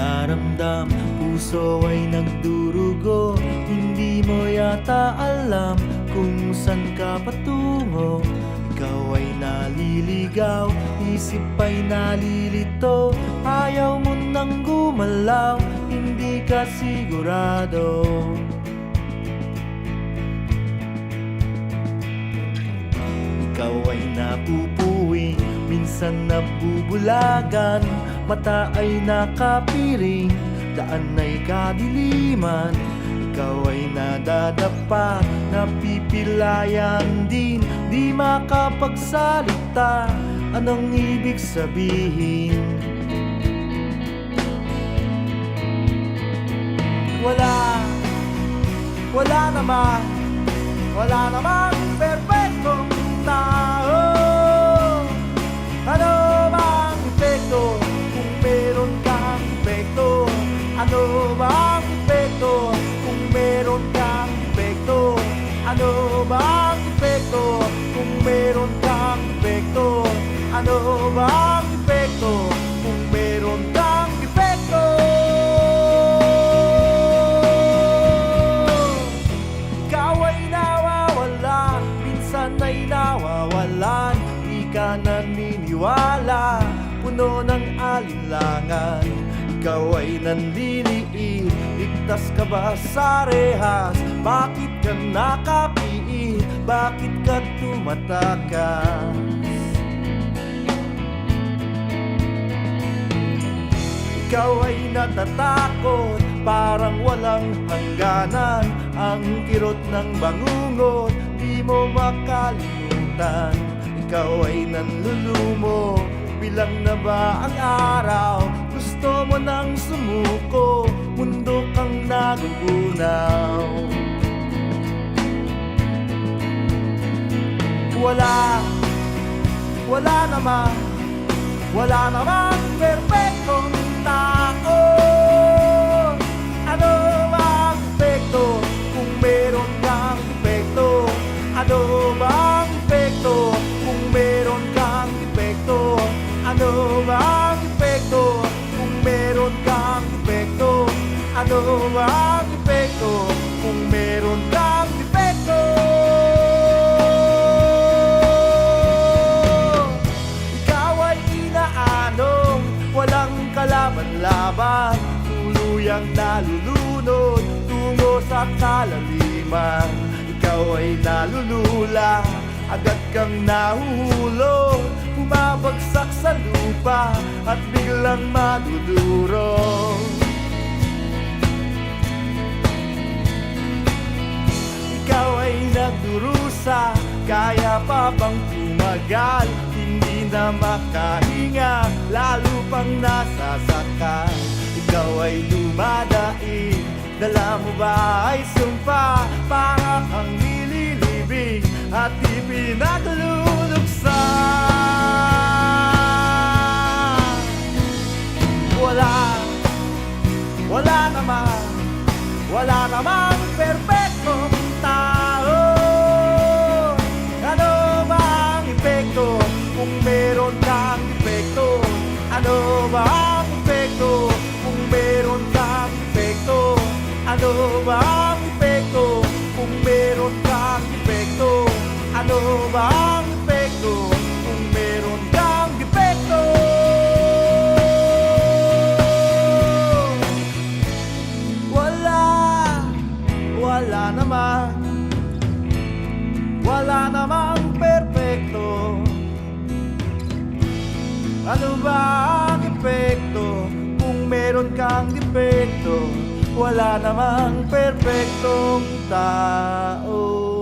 nagdaramdam, puso ay nagdurugo. Hindi mo yata alam kung saan ka patungo. Ikaw ay naliligaw, isip ay nalilito. Ayaw mo nang gumalaw, hindi ka sigurado. Ikaw ay napupuwing, minsan nabubulagan. Mata ay nakapiring, daan ay kadiliman. Ikaw ay nadadapa, napipilayan din. Di makapagsalita, anong ibig sabihin? Wala namang perfectong tao. Ano bang epekto kung meron kang epekto? Ano bang epekto kung meron kang epekto? Ano bang epekto kung meron kang epekto? Ano bang epekto kung meron kang epekto? Ikaw ay nawawala, minsan ay nawawalan. Di ka naniniwala, puno ng alinlangan. Ikaw ay nanliliit, ligtas ka ba sa rehas? Bakit ka nakapiit? Bakit ka tumatakas? Ikaw ay natatakot, parang walang hangganan. Ang kirot ng bangungot, di mo makalimutan. Ikaw ay nanlulumo, bilang na ba ang araw? Gusto mo nang sumuko, mundo kang nagugunaw. Wala namang perfectong tao. Ano bang epekto kung meron kang epekto? Ano bang epekto kung meron kang epekto? Ano bang epekto kung meron kang epekto? Ano bang epekto kung meron kang epekto? Ikaw ay inaanong walang kalaban-laban, tuluyang nalulunod tungo sa kalaliman. Ikaw ay nalulula, agad kang nahuhulog, bumabagsak sa lupa at biglang madudurog. Ikaw ay nagdurusa, kaya pa bang tumagal? Hindi na makahinga, lalo pang nasasakal. Ikaw ay dumadaig, dala mo ba ay sumpa? Para kang nililibing at ipinagluluksa. Wala namang perfectong tao. Ano bang epekto kung meron kang epekto? Ano bang epekto kung meron kang epekto? Ano bang epekto kung meron kang epekto? Ano bang epekto kung meron kang epekto? Wala namang perfecto. Ano ba ang epekto kung meron kang defekto? Wala namang perfectong tao.